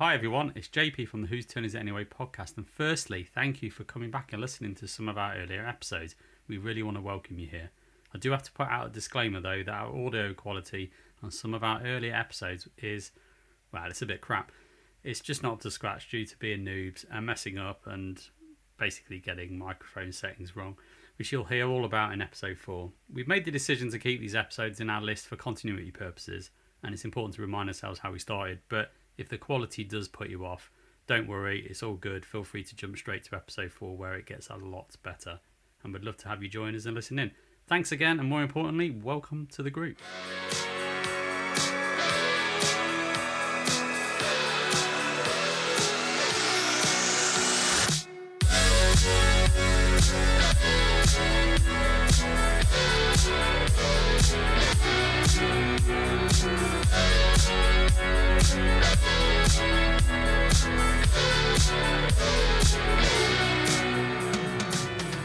Hi everyone, it's JP from the Whose Turn Is It Anyway podcast, and firstly, thank you for coming back and listening to some of our earlier episodes. We really want to welcome you here. I do have to put out a disclaimer though that our audio quality on some of our earlier episodes is, well, it's a bit crap. It's just not up to scratch due to being noobs and messing up and basically getting microphone settings wrong, which you'll hear all about in episode 4. We've made the decision to keep these episodes in our list for continuity purposes, and it's important to remind ourselves how we started, but if the quality does put you off, don't worry, it's all good. Feel free to jump straight to episode 4 where it gets a lot better, and we'd love to have you join us and listen in. Thanks again, and more importantly, welcome to the group.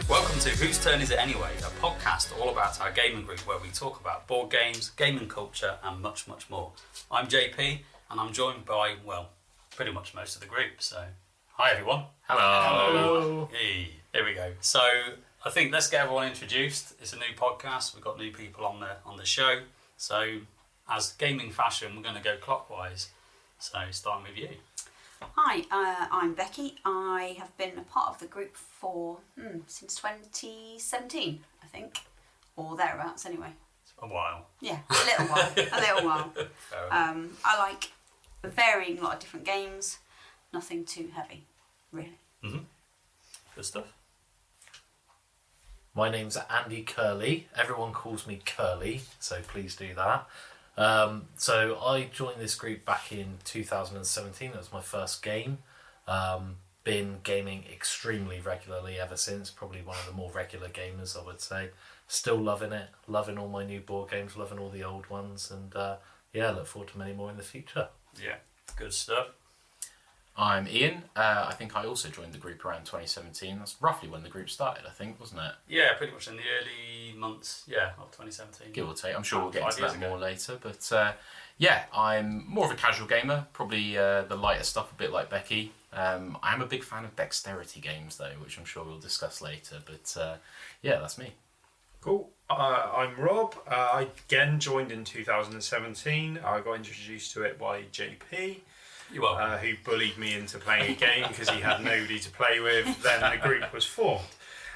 Welcome to Whose Turn Is It Anyway, a podcast all about our gaming group where we talk about board games, gaming culture and much, much more. I'm JP and I'm joined by, well, pretty much most of the group, so hi everyone. Hello. Hey, here we go. So I think let's get everyone introduced. It's a new podcast, we've got new people on the show, so as gaming fashion we're going to go clockwise, so starting with you. Hi, I'm Becky. I have been a part of the group for since 2017, I think, or thereabouts anyway. A while. Yeah, a little while. I like a varying lot of different games, nothing too heavy, really. Mm-hmm. Good stuff. My name's Andy Kerley. Everyone calls me Curly, so please do that. So I joined this group back in 2017. That was my first game. Been gaming extremely regularly ever since. Probably one of the more regular gamers, I would say. Still loving it. Loving all my new board games. Loving all the old ones. And look forward to many more in the future. Yeah, good stuff. I'm Ian. I think I also joined the group around 2017. That's roughly when the group started, I think, wasn't it? Yeah, pretty much in the early months, of 2017. Give or take. I'm sure we'll get into that more later. But I'm more of a casual gamer. Probably the lighter stuff, a bit like Becky. I am a big fan of dexterity games, though, which I'm sure we'll discuss later. But that's me. Cool. I'm Rob. I again joined in 2017. I got introduced to it by JP. You're welcome. Who bullied me into playing a game because he had nobody to play with. Then the group was formed.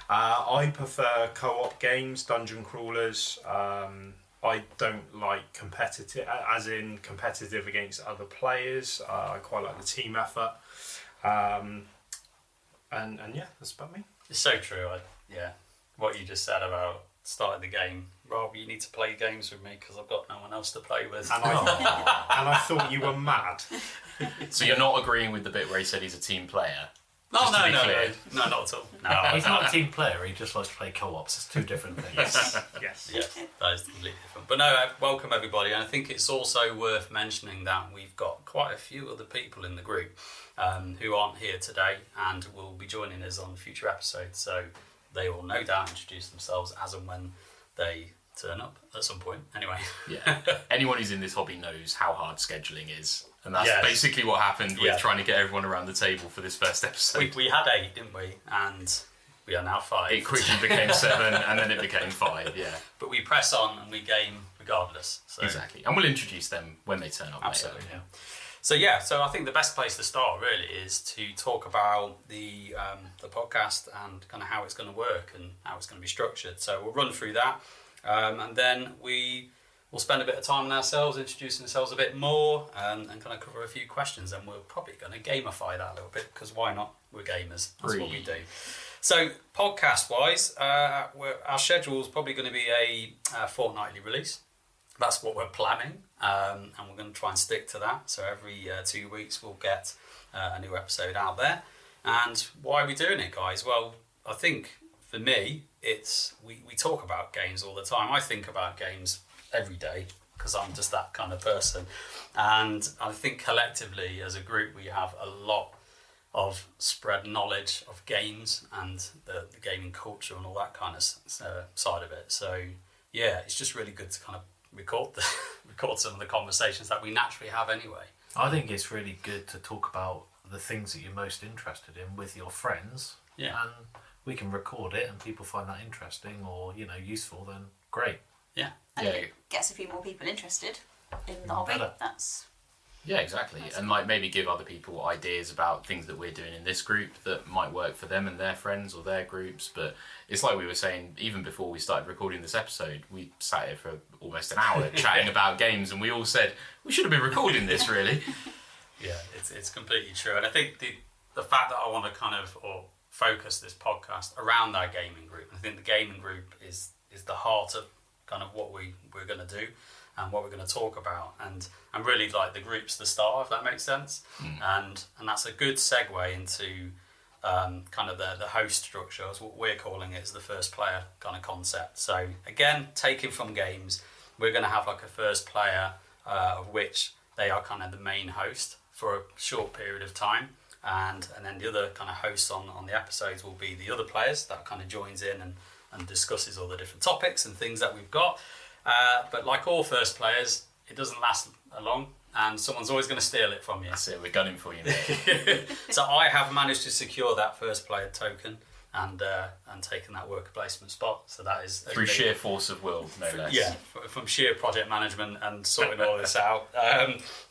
I prefer co-op games, dungeon crawlers. I don't like competitive against other players. I quite like the team effort. And that's about me. It's so true. What you just said about starting the game. Rob, you need to play games with me because I've got no one else to play with. And I thought you were mad. So you're not agreeing with the bit where he said he's a team player? No, not at all. No, he's not a team player, he just likes to play co-ops. It's two different things. Yes. Yeah, that is completely different. But no, welcome everybody. And I think it's also worth mentioning that we've got quite a few other people in the group who aren't here today and will be joining us on future episodes. So they will no doubt introduce themselves as and when they turn up at some point. Anyway. Yeah. Anyone who's in this hobby knows how hard scheduling is. And that's basically what happened with trying to get everyone around the table for this first episode. We had 8, didn't we? And we are now 5. It quickly became 7 and then it became 5, yeah. But we press on and we game regardless. So. Exactly. And we'll introduce them when they turn up. Absolutely, later. So I think the best place to start really is to talk about the podcast and kind of how it's going to work and how it's going to be structured. So we'll run through that and then we'll spend a bit of time on ourselves, introducing ourselves a bit more and kind of cover a few questions, and we're probably going to gamify that a little bit because why not? We're gamers. That's what we do. So podcast-wise, our schedule is probably going to be a fortnightly release. That's what we're planning, and we're going to try and stick to that. So every 2 weeks we'll get a new episode out there. And why are we doing it, guys? Well, I think for me, it's we talk about games all the time. I think about games every day because I'm just that kind of person. And I think collectively as a group we have a lot of spread knowledge of games and the gaming culture and all that kind of side of it. So yeah, it's just really good to kind of record some of the conversations that we naturally have anyway. I think it's really good to talk about the things that you're most interested in with your friends. Yeah. And we can record it and people find that interesting or, useful, then great. Yeah. And if it gets a few more people interested in the hobby, Better. that's... Yeah, exactly. And maybe give other people ideas about things that we're doing in this group that might work for them and their friends or their groups. But it's like we were saying, even before we started recording this episode, we sat here for almost an hour chatting about games, and we all said, we should have been recording this, really. Yeah, it's completely true. And I think the fact that I want to kind of focus this podcast around our gaming group, I think the gaming group is the heart of kind of what we're going to do and what we're going to talk about, and really like the group's the star, if that makes sense. And that's a good segue into kind of the host structure, as what we're calling it, is the first player kind of concept. So again, taken from games, we're going to have like a first player of which they are kind of the main host for a short period of time, and then the other kind of hosts on the episodes will be the other players that kind of joins in and discusses all the different topics and things that we've got. But like all first players, it doesn't last long, and someone's always going to steal it from you. That's it, we're gunning for you, mate. So I have managed to secure that first player token and taken that worker placement spot. So that is Through sheer force of will, no less. Yeah, from sheer project management and sorting all this out.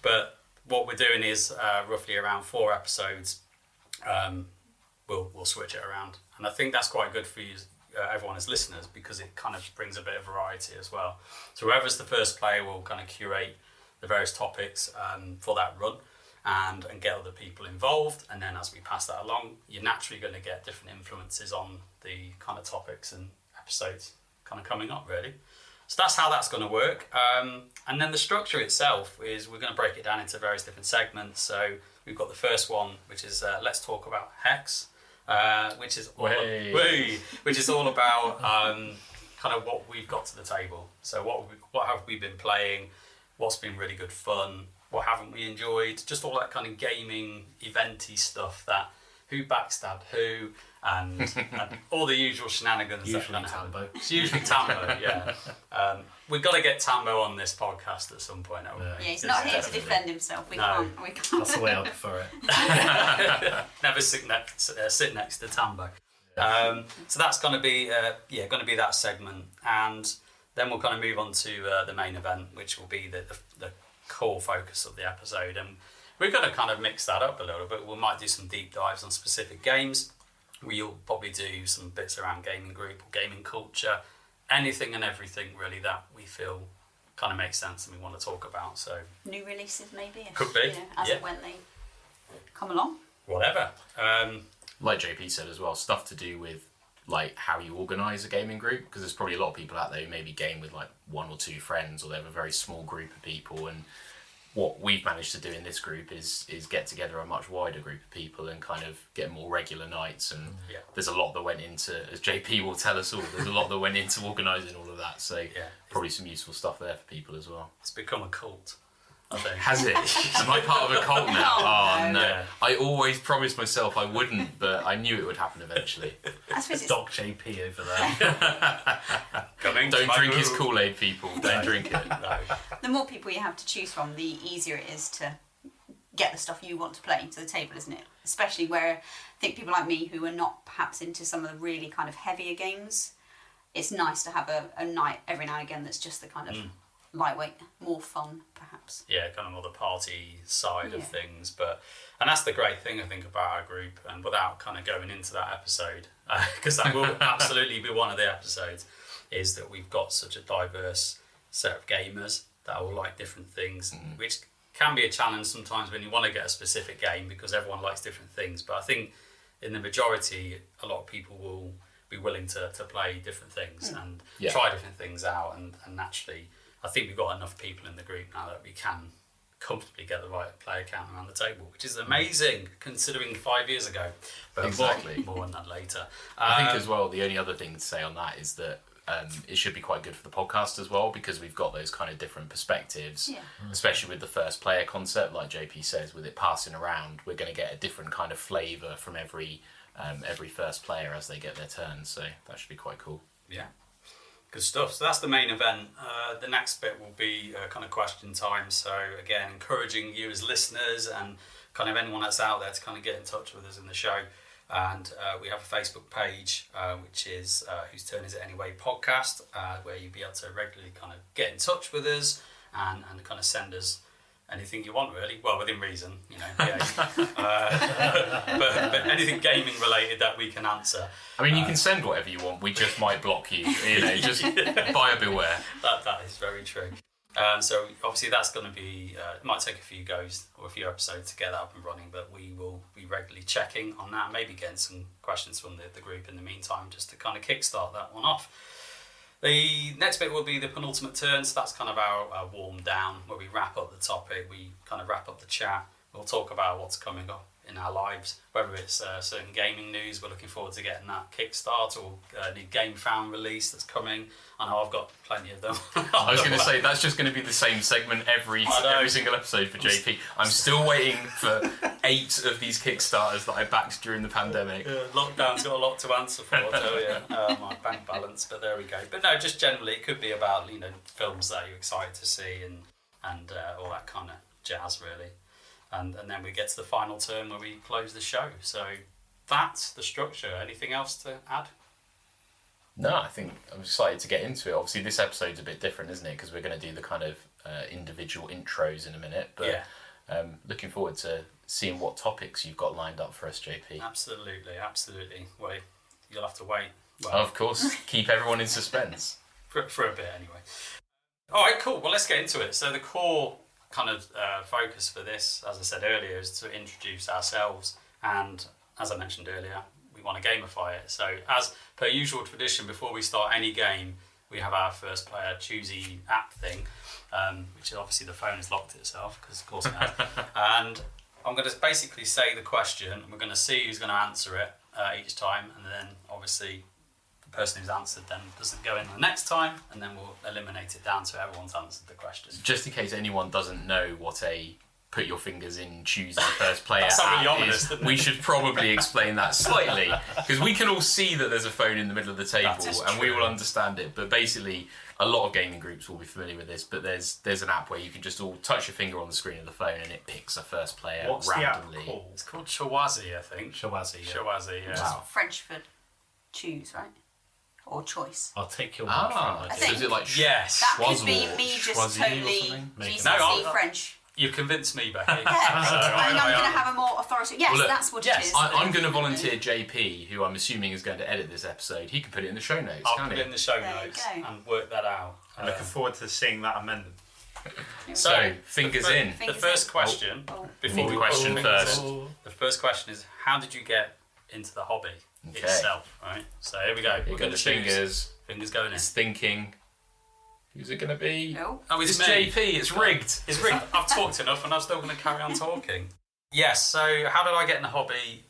But what we're doing is roughly around 4 episodes. We'll switch it around, and I think that's quite good for you. Everyone as listeners, because it kind of brings a bit of variety as well. So whoever's the first player will kind of curate the various topics for that run and get other people involved, and then as we pass that along, you're naturally going to get different influences on the kind of topics and episodes kind of coming up, really. So that's how that's going to work. And then the structure itself is we're going to break it down into various different segments. So we've got the first one, which is let's talk about Hex. Which is all about kind of what we've got to the table. So what have we been playing? What's been really good fun? What haven't we enjoyed? Just all that kind of gaming, eventy stuff. That who backstabbed who, and all the usual shenanigans. Usually that kind of Tambo. It's usually Tambo, yeah. We've got to get Tambo on this podcast at some point. Haven't we? Yeah, he's not here to defend himself. We can't. That's the way I prefer it. Never sit next to Tambo. So that's going to be that segment, and then we'll kind of move on to the main event, which will be the core focus of the episode, and we're going to kind of mix that up a little bit. We might do some deep dives on specific games. We'll probably do some bits around gaming group or gaming culture, anything and everything really that we feel kind of makes sense and we want to talk about. So new releases maybe. Could be, As yeah. and when they come along. Whatever. Like JP said as well, stuff to do with like how you organise a gaming group, because there's probably a lot of people out there who maybe game with like 1 or 2 friends, or they have a very small group of people, and what we've managed to do in this group is get together a much wider group of people and kind of get more regular nights, and there's a lot that went into, as JP will tell us all, there's a lot that went into organising all of that, so probably some useful stuff there for people as well. It's become a cult, I think. Has it? Am I part of a cult now? Oh no. Yeah. I always promised myself I wouldn't, but I knew it would happen eventually. I suppose it's Doc JP over there. Don't drink his Kool-Aid, people. Don't drink it. No. the more people you have to choose from, the easier it is to get the stuff you want to play to the table, isn't it? Especially where I think people like me who are not perhaps into some of the really kind of heavier games, it's nice to have a night every now and again that's just the kind of lightweight, more fun perhaps. Yeah, kind of more the party side of things, and that's the great thing I think about our group, and without kind of going into that episode, because that will absolutely be one of the episodes, is that we've got such a diverse set of gamers that all like different things, which can be a challenge sometimes when you want to get a specific game because everyone likes different things. But I think in the majority, a lot of people will be willing to play different things and try different things out. And naturally, I think we've got enough people in the group now that we can comfortably get the right player count around the table, which is amazing considering 5 years ago. But Exactly. more on that later. I think as well, the only other thing to say on that is that it should be quite good for the podcast as well, because we've got those kind of different perspectives, especially with the first player concept, like JP says, with it passing around, we're going to get a different kind of flavour from every first player as they get their turn, so that should be quite cool. Yeah. Good stuff. So that's the main event. The next bit will be kind of question time. So again, encouraging you as listeners and kind of anyone that's out there to kind of get in touch with us in the show. And we have a Facebook page, which is Whose Turn Is It Anyway podcast, where you'll be able to regularly kind of get in touch with us and kind of send us anything you want, really. Well, within reason, you know. But anything gaming related that we can answer. I mean, you can send whatever you want. We just might block you. You know, just buyer beware. That is very true. So obviously that's going to be, it might take a few goes or a few episodes to get that up and running, but we will be regularly checking on that, maybe getting some questions from the group in the meantime, just to kind of kickstart that one off. The next bit will be the penultimate turn, so that's kind of our warm down, where we wrap up the topic, we kind of wrap up the chat. We'll talk about what's coming up in our lives, whether it's certain gaming news. We're looking forward to getting that kickstart, or a new Game Found release that's coming. I know I've got plenty of them. I was going to say, that's just going to be the same segment every single episode for JP. I'm still waiting for 8 of these Kickstarters that I backed during the pandemic. Lockdown's got a lot to answer for, I tell you. My bank balance, but there we go. But no, just generally, it could be about, you know, films that you're excited to see and all that kind of jazz, really. And then we get to the final turn where we close the show. So that's the structure. Anything else to add? No, I think I'm excited to get into it. Obviously, this episode's a bit different, isn't it? Because we're going to do the kind of individual intros in a minute. But looking forward to seeing what topics you've got lined up for us, JP. Absolutely. Well, you'll have to wait. Well, of course, keep everyone in suspense. For a bit, anyway. All right, cool. Well, let's get into it. So the core kind of focus for this, as I said earlier, is to introduce ourselves, and as I mentioned earlier, we want to gamify it. So as per usual tradition, before we start any game, we have our first player choosy app thing, which is obviously the phone has locked itself, because of course it has. And I'm going to basically say the question, and we're going to see who's going to answer it each time, and then obviously the person who's answered then doesn't go in the next time, and then we'll eliminate it down to everyone's answered the question. Just in case anyone doesn't know what a put your fingers in choosing first player That's app really ominous, is, we should probably explain that slightly, because we can all see that there's a phone in the middle of the table and we will understand it, but basically a lot of gaming groups will be familiar with this, but there's an app where you can just all touch your finger on the screen of the phone and it picks a first player randomly. The app called? It's called Shawazi, I think. Shawazi, yeah. Shawazi, yeah. Wow. French for choose, right? Or choice. I'll take your word for it. think So is it like Yes. That could Schwazzle be or me just Schwazzy or totally something? GCSE No, French. You've convinced me, Becky. Yeah, I'm going to have a more authority. Yes, Well, look, that's what yes, it is. I'm going to volunteer JP, who I'm assuming is going to edit this episode. He can put it in the show notes, I'll can't put he? it in the show There you notes go. and work that out. I'm looking forward to seeing that amendment. So, fingers in. The first question, before Need we the question put first. the first question is, how did you get into the hobby itself? Right. So here we go. Here We're go going the to choose. fingers. Fingers going in. It's thinking. Who's it going to be? No. Oh, It's me. JP. It's rigged. It's rigged. I've talked enough, and I'm still going to carry on talking. Yes. So how did I get in the hobby?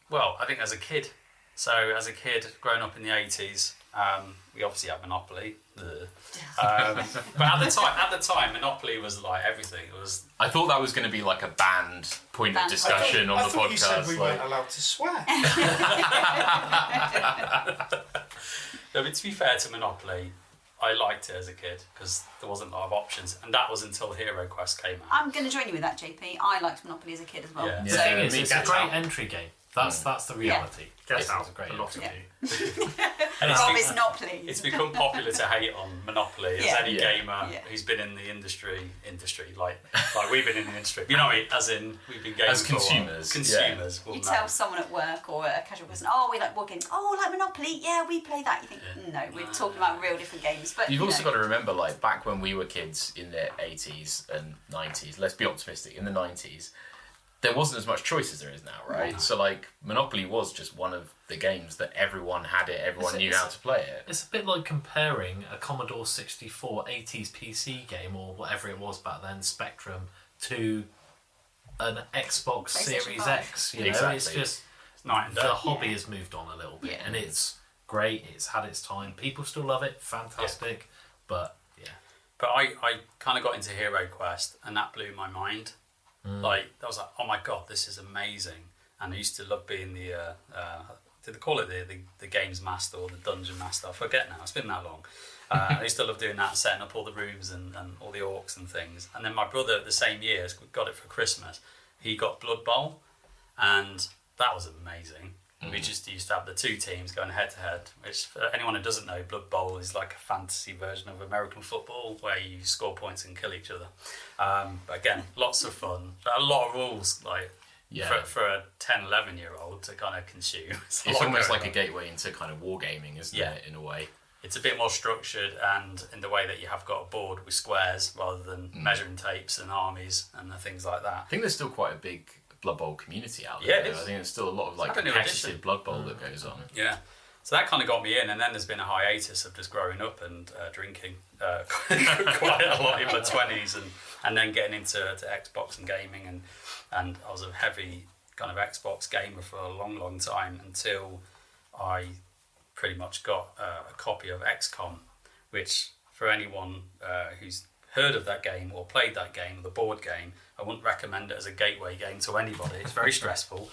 Well, I think as a kid. So as a kid, growing up in the 80s, we obviously had Monopoly. But at the time, Monopoly was like everything. It was. I thought that was going to be like a banned point of discussion on I the thought podcast. you said we like- weren't allowed to swear. No, but to be fair to Monopoly, I liked it as a kid because there wasn't a lot of options, and that was until Hero Quest came out. I'm going to join you with that, JP. I liked Monopoly as a kid as well. Yeah. The Yeah, thing is, me it's too. a great entry game. That's the reality. Guess It's out a great a lot of entry you. game. And Rob is not pleased. it's become popular to hate on Monopoly as Yeah. any Yeah. gamer Yeah. who's been in the industry like we've been in the industry. You know, as in we've been gaming As for a while. consumers, Consumers. You will tell know. someone at work or a casual person, oh, we like board games. Oh, like Monopoly. Yeah, we play that. You think, no, we're talking about real different games. But You've you also know. got to remember, like, back when we were kids in the 80s and 90s, let's be optimistic, in the 90s, there wasn't as much choice as there is now, right? No. So, like, Monopoly was just one of the games that everyone had it, everyone knew how to play it. It's a bit like comparing a Commodore 64 80s PC game, or whatever it was back then, Spectrum, to an Xbox PlayStation Series 5. X. You know, Exactly. it's just It's night and the day. hobby has moved on a little bit, Yeah. and it's great. It's had its time. People still love it. Fantastic, but yeah. But I kind of got into Hero Quest, and that blew my mind. Like, I was like, oh my god, this is amazing. And I used to love being the did they call it the games master or the dungeon master? I forget now. It's been that long. I used to love doing that, setting up all the rooms and all the orcs and things. And then my brother, the same year, got it for Christmas. He got Blood Bowl, and that was amazing. We just used to have the two teams going head to head, which for anyone who doesn't know, Blood Bowl is like a fantasy version of American football where you score points and kill each other. But again, lots of fun. But a lot of rules, like for a 10, 11-year-old to kind of consume. It's almost like a gateway into kind of wargaming, isn't it, in a way? It's a bit more structured, and in the way that you have got a board with squares rather than measuring tapes and armies and things like that. I think there's still quite a big Blood Bowl community out there. Yeah, I think there's still a lot of like competitive Blood Bowl that goes on. Yeah, so that kind of got me in, and then there's been a hiatus of just growing up and drinking quite a lot in my 20s, and then getting into Xbox and gaming, and I was a heavy kind of Xbox gamer for a long time until I pretty much got a copy of XCOM, which for anyone who's heard of that game or played that game, the board game, I wouldn't recommend it as a gateway game to anybody. It's very stressful.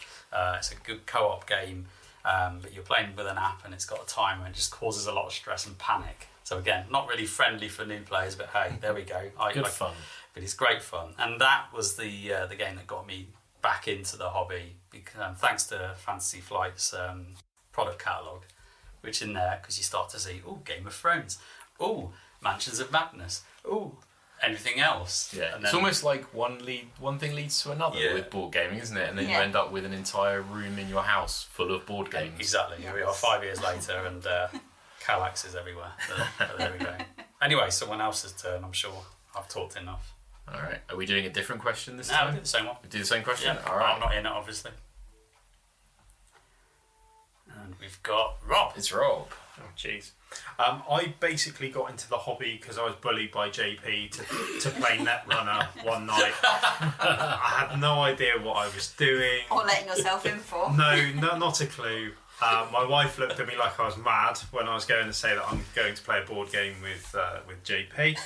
It's a good co-op game, but you're playing with an app and it's got a timer and it just causes a lot of stress and panic. So again, not really friendly for new players, but hey, there we go. Good fun. But it's great fun, and that was the game that got me back into the hobby, because thanks to Fantasy Flight's product catalogue, which in there, because you start to see, Game of Thrones, Mansions of Madness, anything else. Yeah, and it's then, almost like one thing leads to another with board gaming, isn't it? And then you end up with an entire room in your house full of board games. Exactly. Here we are 5 years later, and Kallaxes everywhere. But there we go. Anyway, someone else's turn. I'm sure I've talked enough. All right. Are we doing a different question this No, time? we'll do the same one. We do the same question? Yeah. All right. I'm not in it, obviously. And we've got Rob. It's Rob. Oh, jeez. I basically got into the hobby because I was bullied by JP to play Netrunner one night. I had no idea what I was doing. Or letting yourself in for. No, not a clue. My wife looked at me like I was mad when I was going to say that I'm going to play a board game with JP.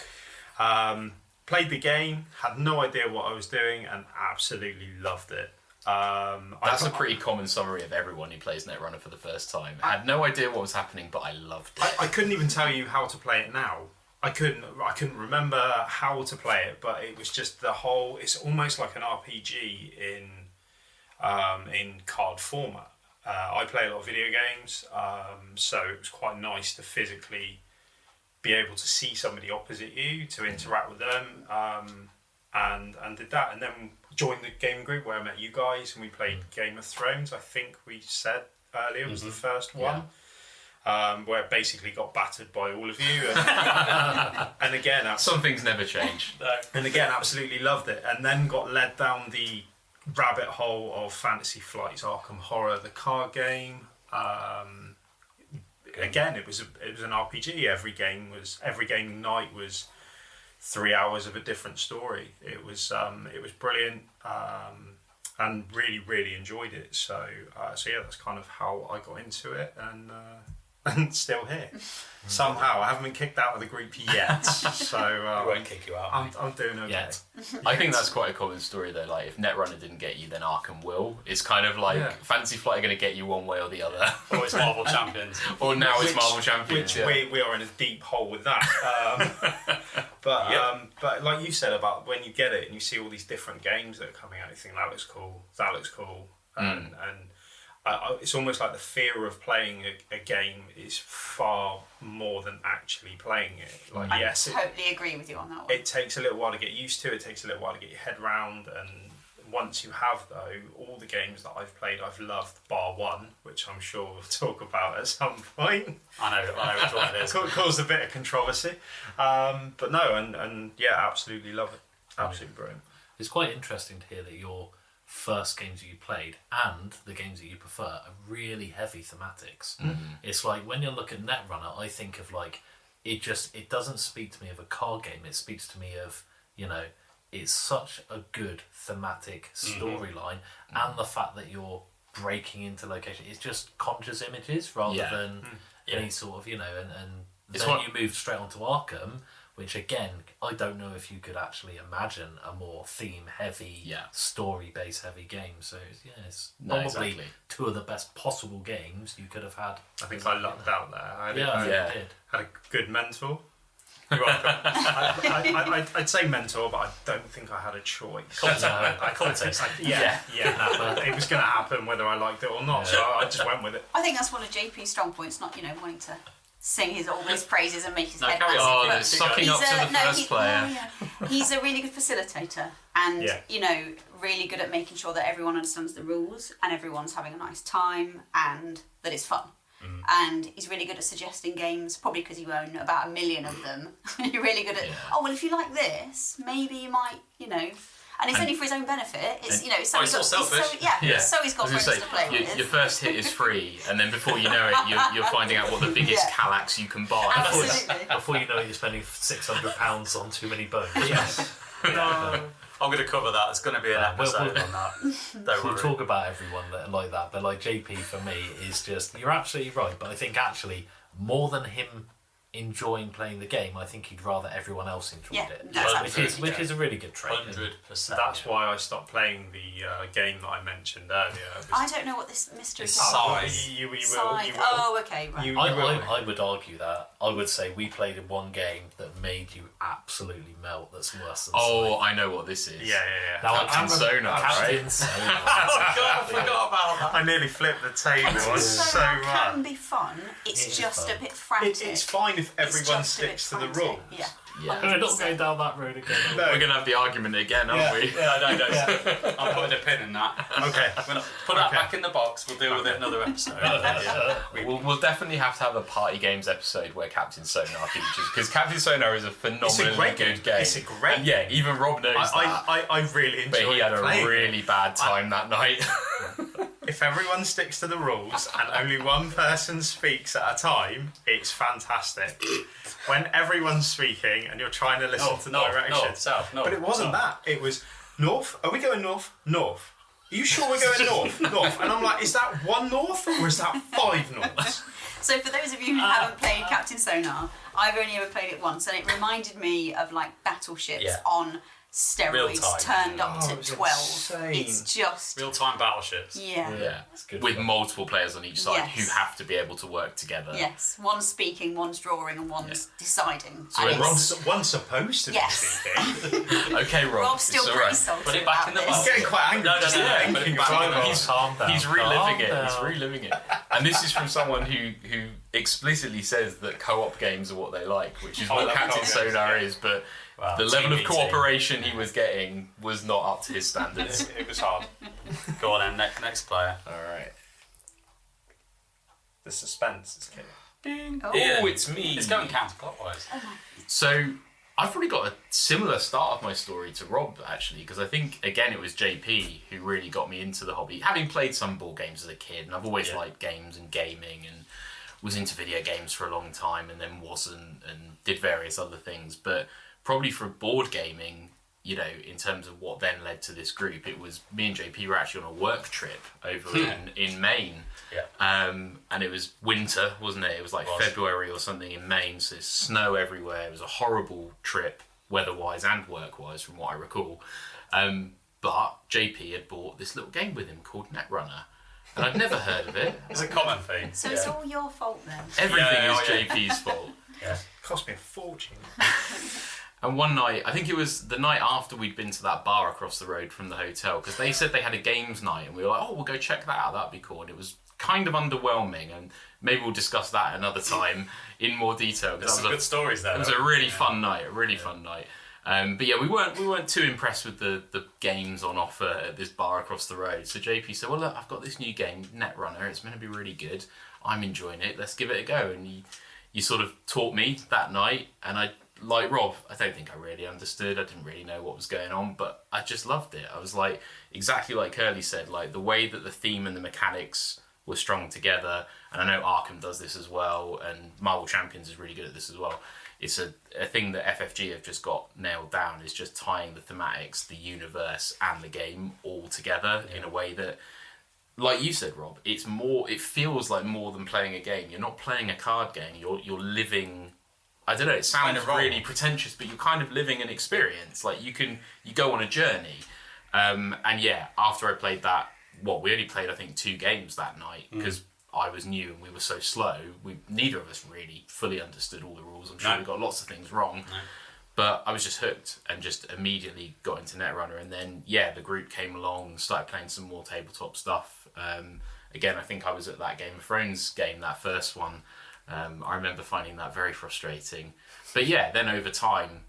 Played the game, had no idea what I was doing, and absolutely loved it. That's a pretty common summary of everyone who plays Netrunner for the first time. I had no idea what was happening, but I loved it. I couldn't even tell you how to play it now. I couldn't remember how to play it, but it was just the whole. It's almost like an RPG in card format. I play a lot of video games, so it was quite nice to physically be able to see somebody opposite you, to interact with them, and did that, and then joined the game group where I met you guys, and we played Game of Thrones. I think we said earlier was the first one, where it basically got battered by all of you, and again, some things never change. And again, absolutely loved it, and then got led down the rabbit hole of Fantasy Flight's Arkham Horror, the card game. Again, it was an RPG. Every game night was 3 hours of a different story. It was brilliant, and really enjoyed it. So yeah, that's kind of how I got into it, and still here. Somehow, I haven't been kicked out of the group yet. So I won't kick you out. I'm doing okay. Yet. I think that's quite a common story though. Like, if Netrunner didn't get you, then Arkham will. It's kind of like Fantasy Flight are going to get you one way or the other. Or it's Marvel Champions. Or now it's Marvel Champions. Which we are in a deep hole with that. But like you said about when you get it and you see all these different games that are coming out, you think that looks cool, and it's almost like the fear of playing a game is far more than actually playing it. Like, I totally agree with you on that one. It takes a little while to get used to. It takes a little while to get your head round, and once you have, though, all the games that I've played, I've loved, bar one, which I'm sure we'll talk about at some point. I know which one it is. Caused a bit of controversy, but no, and yeah, absolutely love it. Absolutely brilliant. It's quite interesting to hear that your first games that you played and the games that you prefer are really heavy thematics. It's like when you look at Netrunner, I think of like it doesn't speak to me of a card game. It speaks to me of, it's such a good thematic storyline, and the fact that you're breaking into location, it just conjures images rather than any sort of, and then you moved straight onto Arkham, which again, I don't know if you could actually imagine a more theme-heavy, story-based heavy game. So it's probably two of the best possible games you could have had. I think I lucked out there. I did. Had a good mentor. You're welcome. I'd say mentor, but I don't think I had a choice. Context. It was going to happen whether I liked it or not, so I just went with it. I think that's one of JP's strong points, not wanting to sing all his praises and make his head massive. Oh, they're sucking up to the first player. He's a really good facilitator and, really good at making sure that everyone understands the rules and everyone's having a nice time and that it's fun. And he's really good at suggesting games, probably because you own about 1 million of them. You're really good at, if you like this, maybe you might, and it's only for his own benefit. It's, it's so it's all selfish. So he's got friends to play with. Your first hit is free, and then before you know it, you're finding out what the biggest Kallax you can buy. Absolutely. Before you know it, you're spending £600 on too many bones. Yes. No. I'm going to cover that. There's going to be an episode on that. Don't We'll worry. talk about everyone that like that, but like JP for me is just, you're absolutely right, but I think actually more than him enjoying playing the game, I think he'd rather everyone else enjoyed it. Which is a really good trait. 100%. That's why I stopped playing the game that I mentioned earlier. I don't know what this mystery It's is. Scythe. You will. Oh, okay, right. I would argue that. I would say we played in one game that made you absolutely melt that's worse than Scythe. I know what this is. Yeah. Now, Captain Sonar, Captain Sonar. Oh God, I forgot about that. I nearly flipped the table. Captain so Sonar much. can be fun. It's It is just fun. a bit frantic. It's fine if everyone It's just a bit sticks to the frantic. rules. Yeah. Yeah. We're not going down that road again. No. We're going to have the argument again, aren't we? Yeah, I know. I'm putting a pin in that. Okay. We're not, put that back in the box. We'll deal with it another episode. We'll definitely have to have a party games episode where Captain Sonar features, because Captain Sonar is a phenomenally good game. It's a great And yeah, even Rob knows that. I really enjoyed But he had a playing it. really bad time that night. If everyone sticks to the rules and only one person speaks at a time, it's fantastic. When everyone's speaking and you're trying to listen to directions. North, south, north. But it wasn't that. It was north. Are we going north? North. Are you sure we're going north? North. And I'm like, is that one north or is that 5 norths? So for those of you who haven't played Captain Sonar, I've only ever played it once, and it reminded me of like battleships on steroids Real-time. turned up to it was 12. insane. It's just Real-time battleships. Yeah, It's good with fun. multiple players on each side Yes. who have to be able to work together. Yes, one's speaking, one's drawing, and one's deciding. So And Rob's- it's- One's supposed to be Yes. speaking. Okay, Rob. Rob's still it's all pretty right. salty Put it back about in the this. box. Getting quite angry. No, just put it thinking back in the about it. box. Calm down. He's reliving calm it. down. He's reliving it. And this is from someone who explicitly says that co-op games are what they like, which is I what love Captain co-op games, Sonar yeah. is. But Wow, the level of team cooperation he was getting was not up to his standards. It was hard. Go on then, next player. All right. The suspense is killing. Oh. Oh, it's me. It's going counterclockwise. So I've probably got a similar start of my story to Rob, actually, because I think, again, it was JP who really got me into the hobby. Having played some board games as a kid, and I've always liked games and gaming, and was into video games for a long time, and then wasn't, and did various other things. But probably for board gaming, you know, in terms of what then led to this group, it was me and JP were actually on a work trip over in Maine. Yeah. And it was winter, wasn't it? It was like February or something in Maine, so there's snow everywhere. It was a horrible trip, weather-wise and work-wise, from what I recall. But JP had bought this little game with him called Netrunner, and I'd never heard of it. It's a common theme. So it's all your fault then. Everything is Yeah. JP's fault. Cost me a fortune. And one night, I think it was the night after we'd been to that bar across the road from the hotel, because they said they had a games night, and we were like, oh, we'll go check that out, that'd be cool. And it was kind of underwhelming, and maybe we'll discuss that another time in more detail. There's some good stories there. It was a really fun night, fun night. But yeah, we weren't too impressed with the games on offer at this bar across the road. So JP said, well, look, I've got this new game, Netrunner, it's meant to be really good. I'm enjoying it, let's give it a go. And you sort of taught me that night, and I, like Rob, I don't think I really understood. I didn't really know what was going on, but I just loved it. I was like, exactly like Kerley said, like the way that the theme and the mechanics were strung together, and I know Arkham does this as well, and Marvel Champions is really good at this as well. It's a thing that FFG have just got nailed down, is just tying the thematics, the universe, and the game all together in a way that, like you said, Rob, it feels like more than playing a game. You're not playing a card game, you're living I don't know, it sounds Kind of wrong. really pretentious, but you're kind of living an experience. Like you go on a journey. And yeah, after I played that, we only played I think 2 games that night because I was new and we were so slow. Neither of us really fully understood all the rules. I'm sure we got lots of things wrong. No. But I was just hooked and just immediately got into Netrunner. And then, the group came along and started playing some more tabletop stuff. Again, I think I was at that Game of Thrones game, that first one. I remember finding that very frustrating. But yeah, then over time,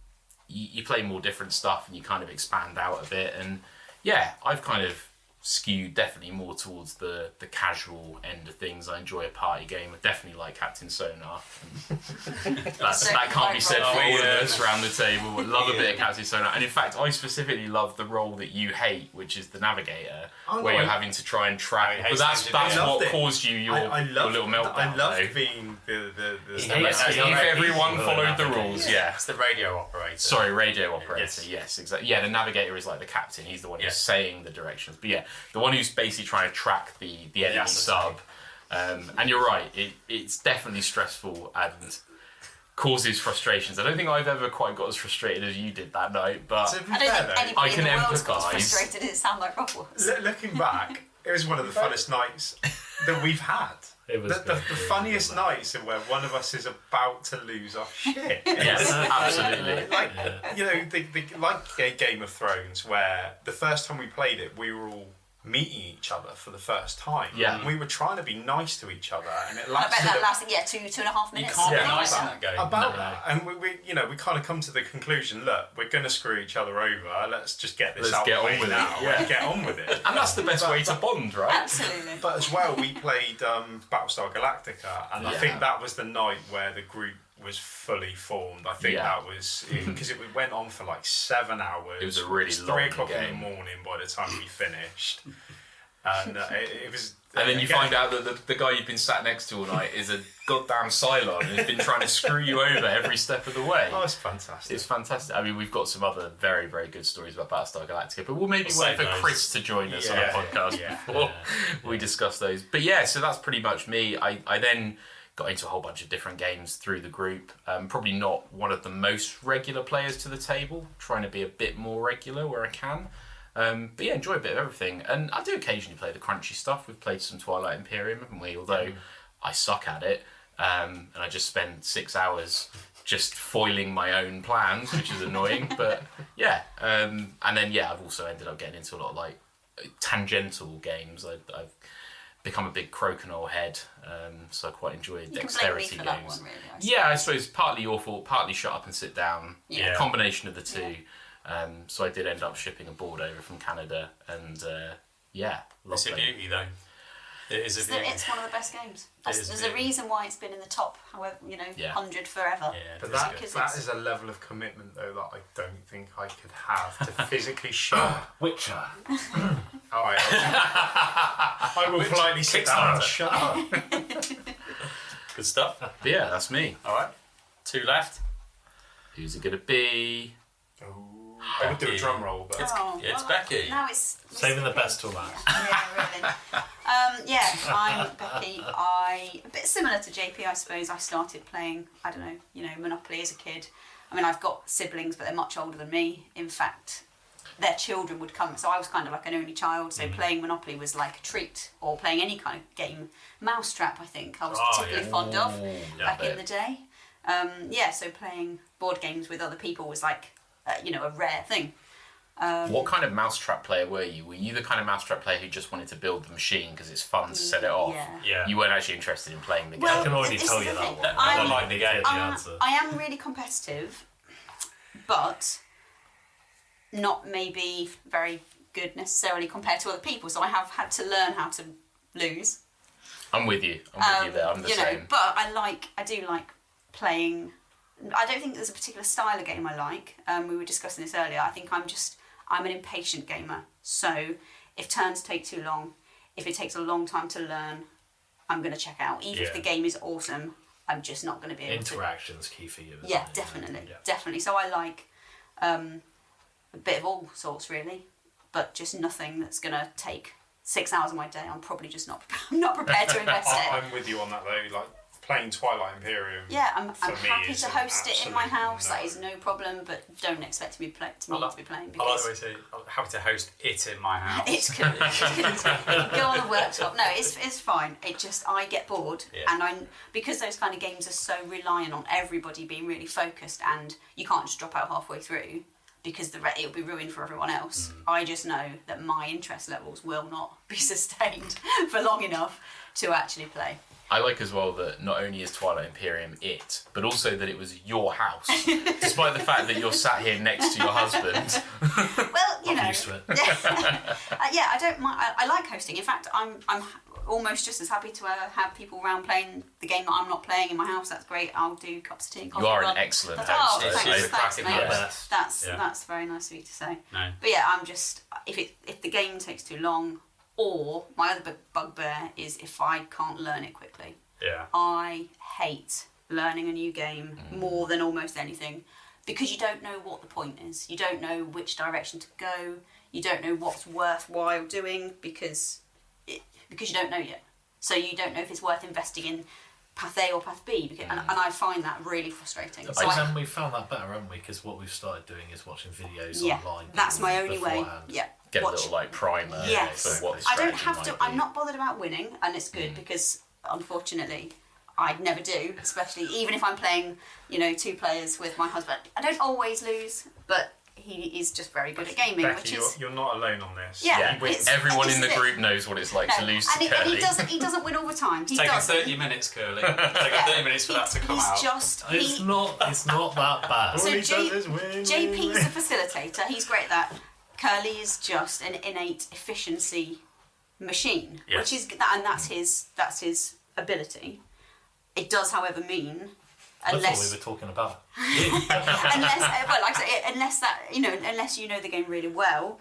you play more different stuff and you kind of expand out a bit. And yeah, I've kind of skewed definitely more towards the casual end of things. I enjoy a party game. I definitely like Captain Sonar. That can't be said for all of us around the table. I love a bit of Captain Sonar. And in fact, I specifically love the role that you hate, which is the navigator, where you're having to try and track. But that's what caused you your little meltdown. I loved being the if everyone followed the rules, It's the radio operator. Sorry, radio operator. Yes, exactly. Yeah, the navigator is like the captain. He's the one who's saying the directions. But yeah, the one who's basically trying to track the enemy sub. And you're right, it's definitely stressful and causes frustrations. I don't think I've ever quite got as frustrated as you did that night, but I don't think anybody I can in the world's got as empathise. frustrated as it sounded like Rob was. Looking back, it was one of the funnest nights that we've had. It was The funniest nights are where one of us is about to lose our shit. Yes, absolutely. Like, like Game of Thrones, where the first time we played it, we were all meeting each other for the first time. Yeah. And we were trying to be nice to each other, and it I lasted. bet that lasted 2.5 minutes. You can't be Yeah. nice in that game. About that, and we kind of come to the conclusion: look, we're going to screw each other over. Let's just get this out get of the on way with it, now yeah. and get on with it. And that's the best way to bond, right? Absolutely. But as well, we played Battlestar Galactica, and I think that was the night where the group was fully formed. I think that was because it went on for like 7 hours. It was a really long 3 o'clock in game. the morning by the time we finished, and it was. And then you again, find out that the guy you've been sat next to all night is a goddamn Cylon and has been trying to screw you over every step of the way. Oh, it's fantastic. It's fantastic. I mean, we've got some other very, very good stories about Battlestar Galactica, but we'll maybe wait for Chris to join us on the podcast before we discuss those. But yeah, so that's pretty much me. I then got into a whole bunch of different games through the group. Probably not one of the most regular players to the table, trying to be a bit more regular where I can. But yeah, enjoy a bit of everything. And I do occasionally play the crunchy stuff. We've played some Twilight Imperium, haven't we? Although I suck at it. And I just spend 6 hours just foiling my own plans, which is annoying. But yeah. And then, I've also ended up getting into a lot of like tangential games. I've become a big Crokinole head. So I quite enjoy dexterity games. That one, really, I suppose partly your fault, partly shut up and sit down. Yeah. Combination of the two. So I did end up shipping a board over from Canada, and It's a beauty, though. It is a beauty. It's one of the best games. is There's a a reason why it's been in the top, however, 100 forever. Yeah, But it's that is a level of commitment, though, that I don't think I could have to physically shut. Witcher. All right. I will politely sit down and shut up. good stuff. But yeah, that's me. All right, 2 left. Who's it gonna be? I would do a drum roll, but It's Becky. Now it's Saving the best till last. Yeah, really. I'm Becky. A bit similar to JP, I suppose. I started playing, I don't know, Monopoly as a kid. I mean, I've got siblings, but they're much older than me. In fact, their children would come, so I was kind of like an only child, so playing Monopoly was like a treat, or playing any kind of game. Mousetrap, I think, I was particularly fond of back in the day. So playing board games with other people was like, a rare thing. What kind of mousetrap player were you? Were you the kind of mousetrap player who just wanted to build the machine because it's fun to set it off? Yeah. You weren't actually interested in playing the game. I can already this tell is you the that thing. one. I don't like the game. I am really competitive, but not maybe very good necessarily compared to other people. So I have had to learn how to lose. I'm with you. I'm with you there. I'm the same. But I do like playing. I don't think there's a particular style of game I like. We were discussing this earlier. I think I'm an impatient gamer. So if turns take too long, if it takes a long time to learn, I'm going to check out. Even if the game is awesome, I'm just not going to be able to. Interaction's key for you. Yeah, definitely. So I like a bit of all sorts, really, but just nothing that's going to take 6 hours of my day. I'm probably just not prepared to invest it. I'm with you on that, though. Like, playing Twilight Imperium. Yeah, I'm for me happy is to an host it in my absolute house. no. That is no problem, but don't expect me to be playing I like because the way you say, I'm happy to host it in my house. it's good. Go on the workshop. No, it's fine. It just I get bored, and because those kind of games are so reliant on everybody being really focused, and you can't just drop out halfway through because it'll be ruined for everyone else. I just know that my interest levels will not be sustained for long enough to actually play. I like as well that not only is Twilight Imperium it, but also that it was your house, despite the fact that you're sat here next to your husband. Well, you I'm know, used to it. yeah, I don't mind. I like hosting. In fact, I'm almost just as happy to have people around playing the game that I'm not playing in my house. That's great. I'll do cups of tea and coffee. You are run. an excellent Oh, host. It's thanks, super thanks, cracking mate. host. That's very nice of you to say. No. But yeah, I'm just if the game takes too long, or my other bugbear is if I can't learn it quickly. Yeah. I hate learning a new game more than almost anything because you don't know what the point is. You don't know which direction to go. You don't know what's worthwhile doing because you don't know yet. So you don't know if it's worth investing in path A or path B, and I find that really frustrating. So we found that better, haven't we? Because what we've started doing is watching videos online. That's my only way. beforehand. Yeah. Get a little like primer Yes. for what the I strategy don't have to. might be. I'm not bothered about winning, and it's good because unfortunately I'd never do. Especially even if I'm playing, 2 players with my husband. I don't always lose, but he is just very good at gaming, Becky, which is. you're not alone on this. Yeah, everyone in the this is it. group knows what it's like to lose to and Curly. he doesn't win all the time. He It's taken doesn't. 30 minutes, Curly. It's taken 30 minutes for that to come out. It's not that bad. All So he does is win. JP's a facilitator. He's great at that. Curly is just an innate efficiency machine, Yes. which is and that's his ability. It does, however, mean I thought unless we were talking about. unless you know the game really well,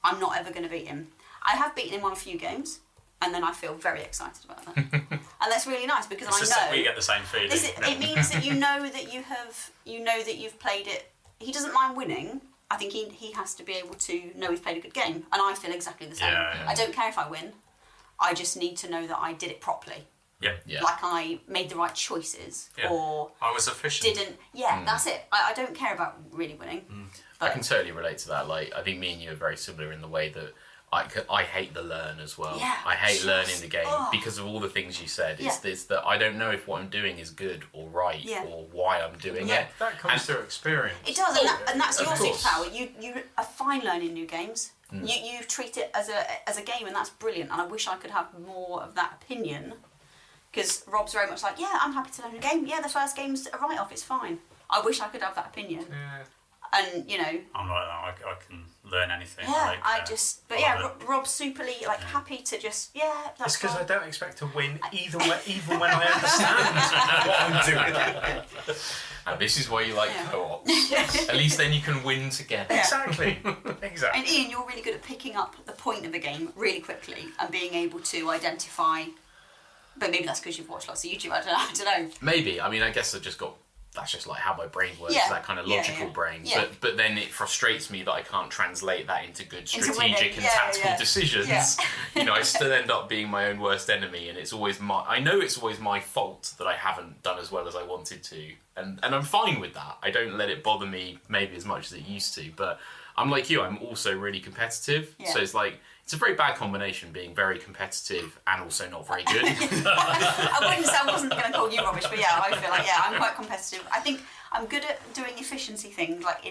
I'm not ever going to beat him. I have beaten him on a few games, and then I feel very excited about that, and that's really nice because It's just I that know we get the same feeling. it means that you know that you've played it. He doesn't mind winning. I think he has to be able to know he's played a good game, and I feel exactly the same. Yeah. I don't care if I win. I just need to know that I did it properly. Yeah. Like I made the right choices, or I was efficient. didn't. Yeah, that's it. I don't care about really winning. I can totally relate to that. Like, I think me and you are very similar in the way that I hate the learn as well. Yeah, I hate just- learning the game oh. because of all the things you said. Yeah. It's this that I don't know if what I'm doing is good or right Yeah. or why I'm doing Yeah. it. That comes through experience. It does, and that's of your course. superpower. You are fine learning new games. You treat it as a game, and that's brilliant. And I wish I could have more of that opinion, because Rob's very much like, yeah, I'm happy to learn a game. Yeah, the first game's a write-off. It's fine. I wish I could have that opinion, Yeah. and I'm like that. I can learn anything. yeah, But Rob's superly happy to just that's It's because I fine. don't expect to win either way, even when I understand what I'm doing. And this is why you like Yeah. co-ops. At least then you can win together. Exactly. And Ian, you're really good at picking up the point of the game really quickly and being able to identify. But maybe that's because you've watched lots of YouTube. I don't know. Maybe. I mean, I guess that's just like how my brain works, Yeah. that kind of Yeah, logical yeah. brain. Yeah. But then it frustrates me that I can't translate that into good Into strategic winning. and Yeah, tactical yeah. decisions. Yeah. I still end up being my own worst enemy, and it's always I know it's always my fault that I haven't done as well as I wanted to, and I'm fine with that. I don't let it bother me maybe as much as it used to, but I'm like you. I'm also really competitive, Yeah. so it's like. It's a very bad combination, being very competitive and also not very good. I wasn't going to call you rubbish, but yeah, I feel like I'm quite competitive. I think I'm good at doing efficiency things like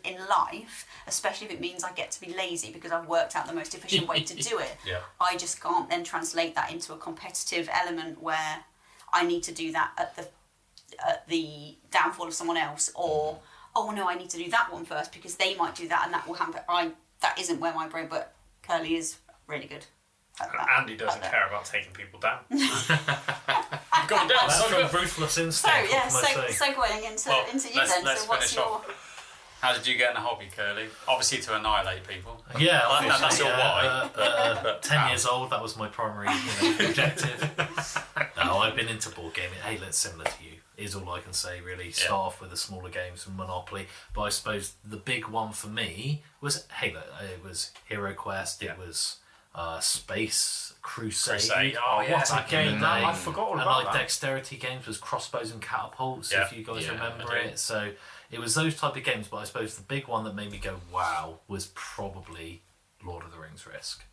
in life, especially if it means I get to be lazy because I've worked out the most efficient way to do it. Yeah. I just can't then translate that into a competitive element where I need to do that at the downfall of someone else, or oh no, I need to do that one first because they might do that and that will hamper. That isn't where my brain, but Curly is really good at that. Andy doesn't care about taking people down. I've gone down. That's So from good. Ruthless So Instinct. yeah, what can I say? segueing into you then. Let's So what's finish your? off. How did you get in the hobby, Curly? Obviously to annihilate people. Yeah, That's your why. why. 10 years old, that was my primary objective. No, I've been into board gaming. Hey, it's similar to you, is all I can say, really. Start off with the smaller games and Monopoly. But I suppose the big one for me was Halo. It was Hero Quest, it was Space Crusade. Oh, yeah, what a game! I forgot all and about that. dexterity games was crossbows and catapults. Yeah. If you guys Yeah, remember I do. it, so it was those type of games. But I suppose the big one that made me go wow was probably Lord of the Rings Risk.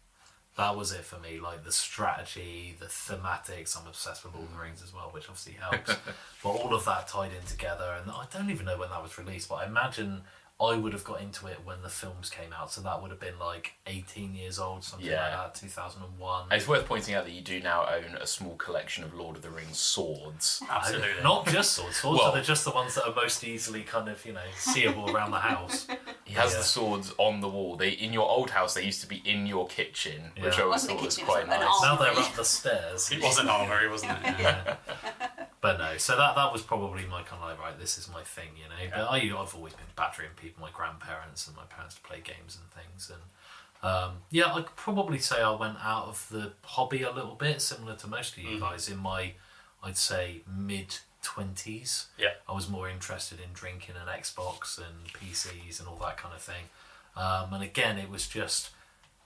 That was it for me. Like the strategy, the thematics. I'm obsessed with Lord of the Rings as well, which obviously helps. But all of that tied in together, and I don't even know when that was released, but I imagine I would have got into it when the films came out, so that would have been like 18 years old, something like Yeah. that, 2001. It's worth pointing out that you do now own a small collection of Lord of the Rings swords. Absolutely. Not just swords. Swords Well- are just the ones that are most easily kind of, seeable around the house. He has Yeah. the swords on the wall. They in your old house. They used to be in your kitchen, which Yeah. I always Wasn't thought the was kitchen, quite it was an nice. Now armoury. they're up the stairs. It was an armoury, wasn't it? Yeah. But no, so that was probably my kind of like, right, this is my thing, But I've always been badgering people, my grandparents and my parents, to play games and things. And I'd probably say I went out of the hobby a little bit, similar to most of you guys, in my, I'd say, mid-20s. Yeah. I was more interested in drinking and Xbox and PCs and all that kind of thing. And again, it was just,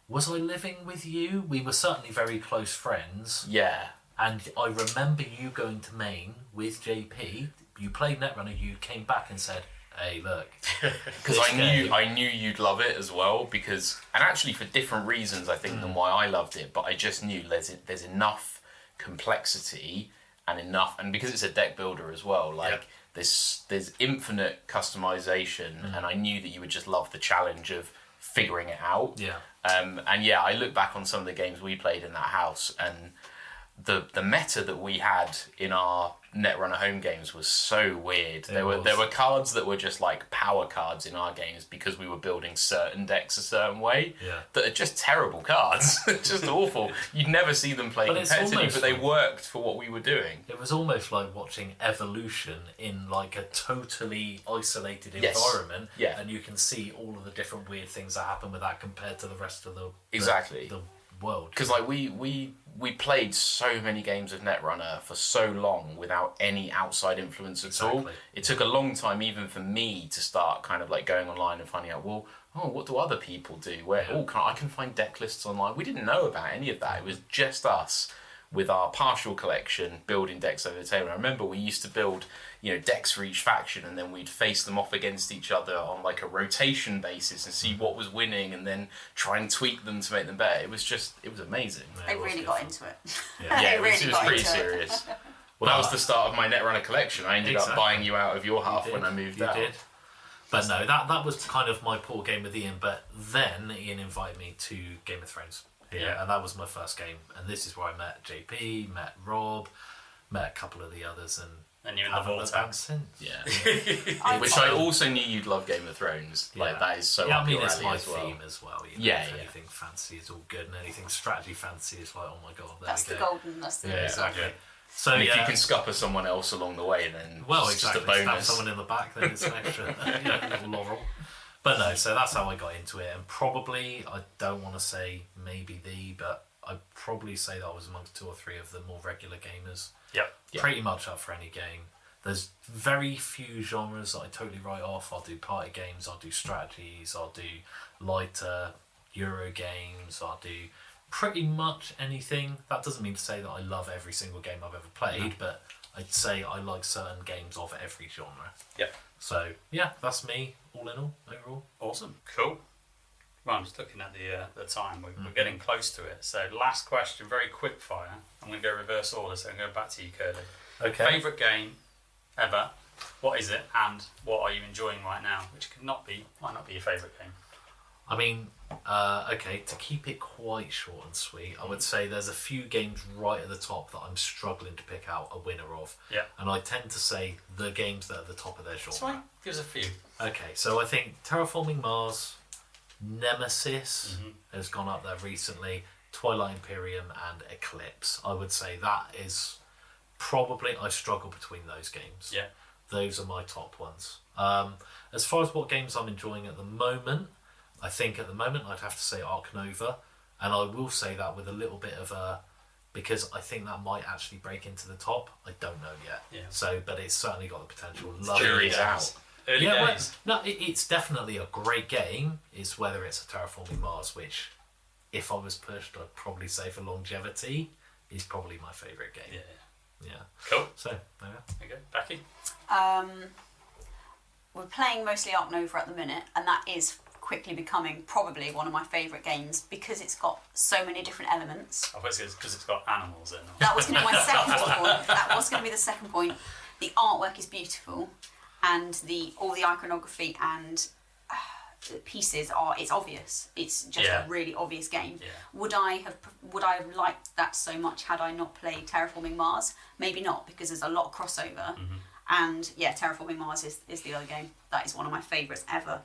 was I living with you? We were certainly very close friends. Yeah, And I remember you going to Maine with JP. You played Netrunner. You came back and said, "Hey, look." because I knew you'd love it as well. And actually for different reasons, I think, than why I loved it. But I just knew there's enough complexity and because it's a deck builder as well. Like there's infinite customization, and I knew that you would just love the challenge of figuring it out. Yeah. I look back on some of the games we played in that house, and the meta that we had in our Netrunner home games was so weird. There were cards that were just like power cards in our games because we were building certain decks a certain way. Yeah. That are just terrible cards, just awful. You'd never see them play But it's competitively, almost but they like- worked for what we were doing. It was almost like watching evolution in like a totally isolated Yes. environment. Yeah. And you can see all of the different weird things that happen with that compared to the rest of the Exactly. the world. Because like we played so many games of Netrunner for so long without any outside influence at all. Exactly. It took a long time even for me to start kind of like going online and finding out, well, what do other people do? I can find deck lists online. We didn't know about any of that. It was just us with our partial collection building decks over the table. I remember we used to build, decks for each faction, and then we'd face them off against each other on like a rotation basis and see what was winning, and then try and tweak them to make them better. It was amazing. Yeah, They it was really good got fun. into it. Yeah. Yeah, They it was really got pretty into it. serious. Well, that was the start of my Netrunner collection. I ended up Exactly. buying you out of your half when I moved out. did. But no, that was kind of my poor game with Ian. But then Ian invited me to Game of Thrones. Yeah. And that was my first game. And this is where I met JP, met Rob, met a couple of the others, and And you're in the haven't looked vortex. back since. Yeah. Which I also knew you'd love Game of Thrones. Like, that is so Yeah, up I mean, your it's alley my as well. theme as well. Yeah, If yeah. anything fantasy is all good, and anything strategy fantasy is like, oh my god, there That's we the go. golden. That's the Yeah, exactly. Yeah. So And if yeah, you can scupper someone else along the way, then well, it's exactly. just a Stab bonus. someone in the back, then it's an extra little laurel. But no, so that's how I got into it, and probably I don't want to say maybe but I'd probably say that I was amongst 2 or 3 of the more regular gamers. Yep. Yeah. Pretty much up for any game. There's very few genres that I totally write off. I'll do party games, I'll do strategies, I'll do lighter Euro games, I'll do pretty much anything. That doesn't mean to say that I love every single game I've ever played, but I'd say I like certain games of every genre. Yep. So yeah, that's me all in all, overall. Awesome. Cool. Well, I'm just looking at the time. We're getting close to it. So last question, very quick fire. I'm going to go reverse order, so I'm going to go back to you, Curly. Okay. Favourite game ever? What is it? And what are you enjoying right now? Which might not be your favourite game. I mean, okay, to keep it quite short and sweet, I would say there's a few games right at the top that I'm struggling to pick out a winner of. Yeah. And I tend to say the games that are at the top of their genre. That's fine. Give us a few. Okay, so I think Terraforming Mars, Nemesis has gone up there recently, Twilight Imperium and Eclipse. I would say that is probably, I struggle between those games. Yeah. Those are my top ones. As far as what games I'm enjoying at the moment, I think at the moment I'd have to say Arc Nova, and I will say that with a little bit of a, because I think that might actually break into the top. I don't know yet. Yeah. So, but it's certainly got the potential. Jury's out. Early Yeah, well, days. no, it's definitely a great game. It's whether it's a Terraforming Mars, which if I was pushed, I'd probably say for longevity, is probably my favourite game. Yeah. Cool. So, there we go. Okay, Becky. We're playing mostly Ark Nova at the minute, and that is quickly becoming probably one of my favourite games because it's got so many different elements. I suppose it's because it's got animals in. That was going to be my second point. That was going to be the second point. The artwork is beautiful, and all the iconography and the pieces it's obvious. It's just a really obvious game. Yeah. Would I have liked that so much had I not played Terraforming Mars? Maybe not, because there's a lot of crossover. Mm-hmm. And yeah, Terraforming Mars is the other game. That is one of my favourites ever.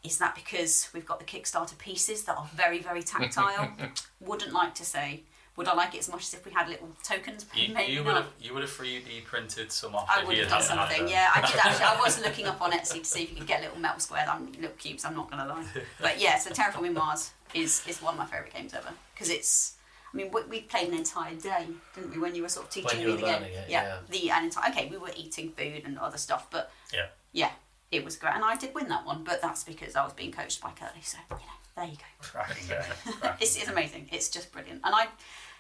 Is that because we've got the Kickstarter pieces that are very, very tactile? Wouldn't like to say. Would I like it as much as if we had little tokens? Maybe You not. would have 3D printed some off. I would have done something, yeah. I did actually. I was looking up on Etsy to see if you could get little metal squares, little cubes, I'm not going to lie. But yeah, so Terraforming Mars is one of my favourite games ever. Because it's, I mean, we played an entire day, didn't we, when you were sort of teaching me the game? Okay, we were eating food and other stuff, but yeah, it was great. And I did win that one, but that's because I was being coached by Kerley, so, there you go. Cracking game. It's amazing. It's just brilliant. And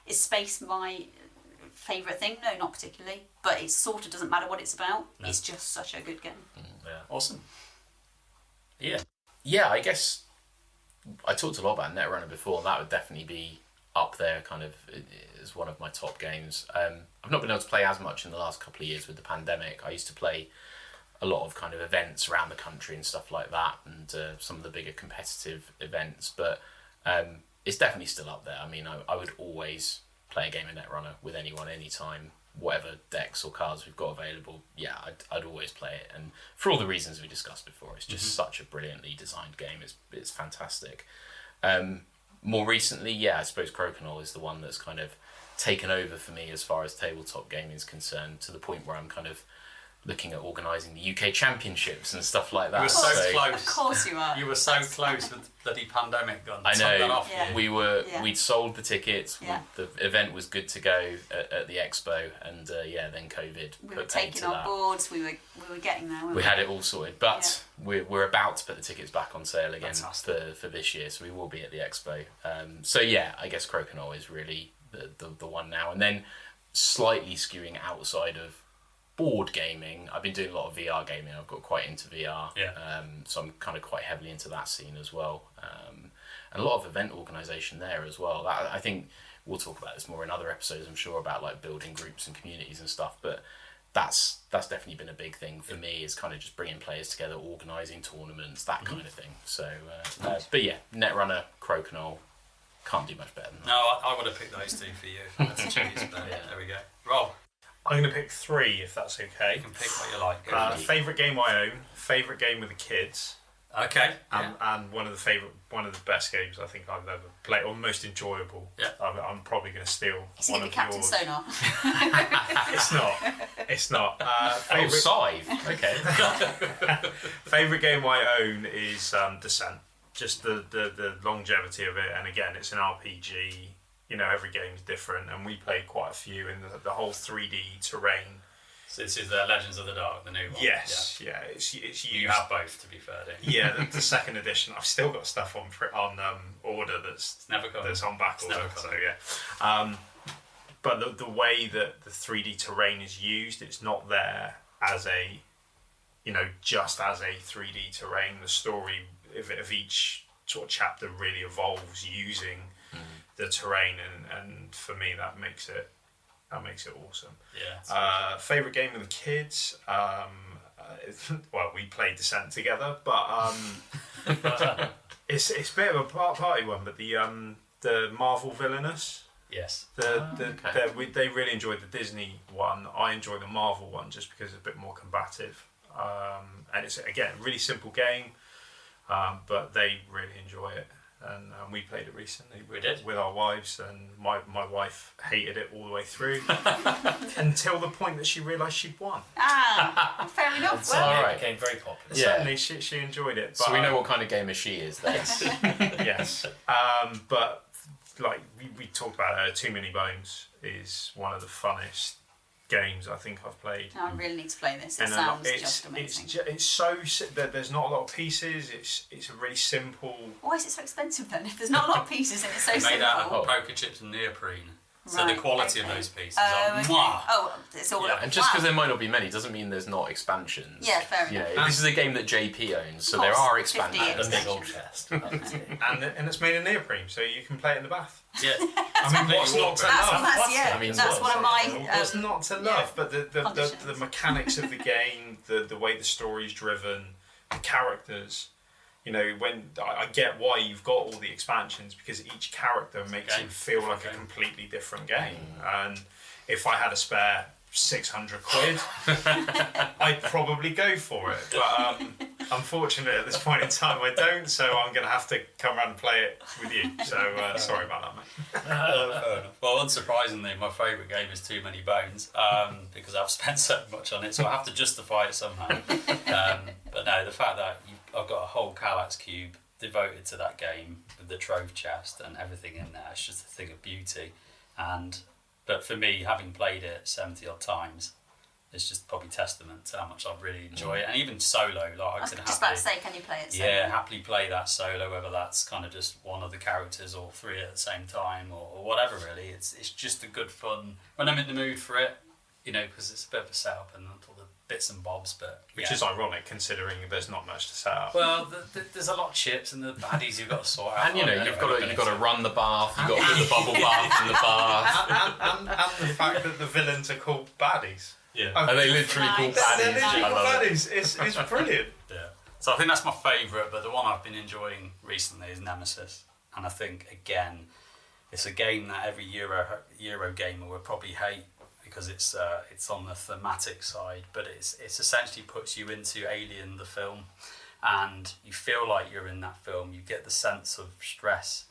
is space my favourite thing? No, not particularly. But it sort of doesn't matter what it's about. No. It's just such a good game. Yeah. Awesome. Yeah. Yeah, I guess I talked a lot about Netrunner before, and that would definitely be up there kind of as one of my top games. I've not been able to play as much in the last couple of years with the pandemic. I used to play a lot of kind of events around the country and stuff like that, and some of the bigger competitive events, but it's definitely still up there. I mean, I would always play a game of Netrunner with anyone, anytime, whatever decks or cards we've got available. Yeah, I'd always play it, and for all the reasons we discussed before, it's just such a brilliantly designed game. It's fantastic. More recently, I suppose Crokinole is the one that's kind of taken over for me as far as tabletop gaming is concerned, to the point where I'm kind of looking at organising the UK Championships and stuff like that. You were so close. Of course you are. You were so close with the bloody pandemic gun. I know. You. We'd sold the tickets. Yeah. The event was good to go at the expo, and then COVID. We were taking our boards. We were getting there. We had it all sorted, but we're about to put the tickets back on sale again for this year, so we will be at the expo. I guess Crokinole is really the one now, and then slightly skewing outside of board gaming, I've been doing a lot of VR gaming. I've got quite into VR, so I'm kind of quite heavily into that scene as well, and a lot of event organisation there as well. I think we'll talk about this more in other episodes, I'm sure, about like building groups and communities and stuff, but that's definitely been a big thing for me, is kind of just bringing players together, organising tournaments, that kind of thing. So but yeah, Netrunner, Crokinole, can't do much better than that. No, I would have picked those two for you. That's a choice, but there we go. Rob, I'm going to pick 3 if that's okay. you can pick what you like. Favourite game I own, favourite game with the kids, Okay. and one of the best games I think I've ever played, or most enjoyable. Yeah. I'm probably going to steal Is one it the of Captain yours. Sonar? It's not. Scythe. Okay. Favourite game I own is Descent. Just the longevity of it, and again, it's an RPG. Every game's different, and we played quite a few in the whole 3D terrain. So this is the Legends of the Dark, the new one. Yes, it's used. You have both, to be fair, don't you? Yeah, the second edition. I've still got stuff on order that's never coming. That's on back order. So yeah, but the way that the 3D terrain is used, it's not there as a, just as a 3D terrain. The story of each sort of chapter really evolves using the terrain, and for me that makes it awesome. Yeah. Favorite game with the kids. Well, we played Descent together, but it's a bit of a party one. But the Marvel Villainous. Yes. They really enjoyed the Disney one. I enjoy the Marvel one just because it's a bit more combative. And it's again a really simple game, but they really enjoy it. And we played it recently with our wives, and my wife hated it all the way through until the point that she realised she'd won. Fair enough. So it became very popular. Certainly, she enjoyed it. But, So we know what kind of gamer she is then. Yes. But like we talked about, Too Many Bones is one of the funnest games I think I've played. No, I really need to play this. It And sounds it's just amazing. it's so there's not a lot of pieces. It's a really simple. Why is it so expensive then? If there's not a lot of pieces and it's so Made simple. out of poker chips and neoprene. So the Right, quality of okay. those pieces Oh, are okay. mwah. Oh, it's all. Yeah, And just because wow. there might not be many doesn't mean there's not expansions. Yeah, fair You know, enough. this is a game that JP owns, so Of there course, are 50 expansions. A big old chest. That's it. And it's made of neoprene, so you can play it in the bath. Yeah. I mean, what's not to love? That's I mean, that's one of my. What's not to love? But the conditions. mechanics of the game, the way the story's driven, the characters. You know, when I get why you've got all the expansions, because each character makes game. it feel like a Game. completely different game. And if I had a spare 600 quid, I'd probably go for it. But unfortunately, at this point in time, I don't. So I'm going to have to come around and play it with you. So sorry about that, mate. Fair enough. Well, unsurprisingly, my favourite game is Too Many Bones because I've spent so much on it, so I have to justify it somehow. But no, the fact that I've got a whole Kallax cube devoted to that game with the trove chest and everything in there, it's just a thing of beauty. But for me, having played it 70 odd times, it's just probably testament to how much I really enjoy it. And even solo, like I was just about to say, can you play it? yeah, happily play that solo, whether that's kind of just one of the characters or three at the same time or whatever. Really, it's just a good fun when I'm in the mood for it, you know, because it's a bit of a setup and all the bits and bobs. But Which yeah. is ironic considering there's not much to set up. Well, there's a lot of chips and the baddies you've got to sort out. And you know, aren't you've there? got to run the bath. You've got to put the bubble bath in the bath. and the fact that the villains are called baddies. Yeah. Are they literally called Nice. They're baddies? literally I called love it. baddies. It's brilliant. Yeah. So I think that's my favourite, but the one I've been enjoying recently is Nemesis. And I think, again, it's a game that every Euro gamer would probably hate because it's on the thematic side, but it's essentially puts you into Alien, the film, and you feel like you're in that film. You get the sense of stress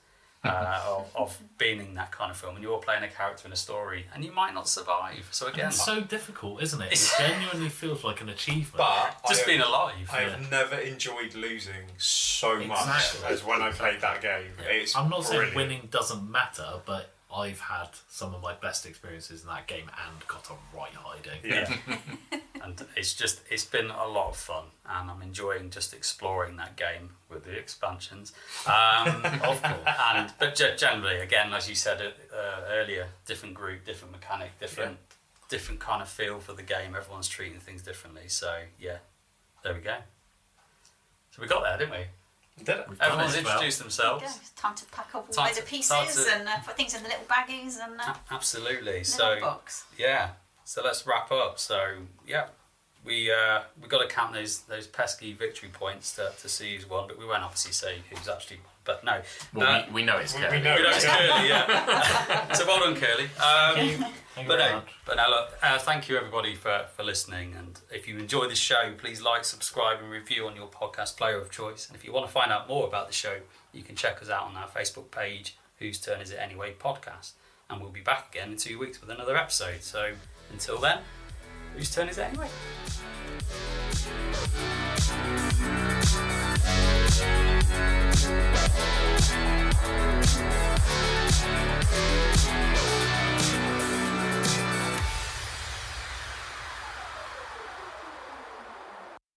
of being in that kind of film, and you're playing a character in a story, and you might not survive. So again, It's so difficult, isn't it? It genuinely feels like an achievement. But just being alive. I have never enjoyed losing so much Exactly. as when I played that game. It's I'm not brilliant. saying winning doesn't matter, but I've had some of my best experiences in that game and got a right hiding. Yeah. And it's been a lot of fun, and I'm enjoying just exploring that game with the expansions. Of course. But generally, again, as you said earlier, different group, different mechanic, different kind of feel for the game. Everyone's treating things differently. So yeah, there we go. So we got there, didn't we? Did it? Everyone's just about. introduced Yeah, themselves. it's time to pack up all Time the to- pieces time to- and put things in the little baggies and Absolutely. little So box. yeah. So let's wrap up. So yeah, we got to count those pesky victory points to see who's won, but we won't obviously say who's actually. But no, Well, we know it's we Kerley. know. you know it's Curly, yeah. So well done, Curly. Thank you But very no, much. but now look, thank you everybody for listening, and if you enjoy the show, please like, subscribe and review on your podcast player of choice. And if you want to find out more about the show, you can check us out on our Facebook page, Whose Turn Is It Anyway podcast, and we'll be back again in 2 weeks with another episode. So until then, whose turn is it anyway?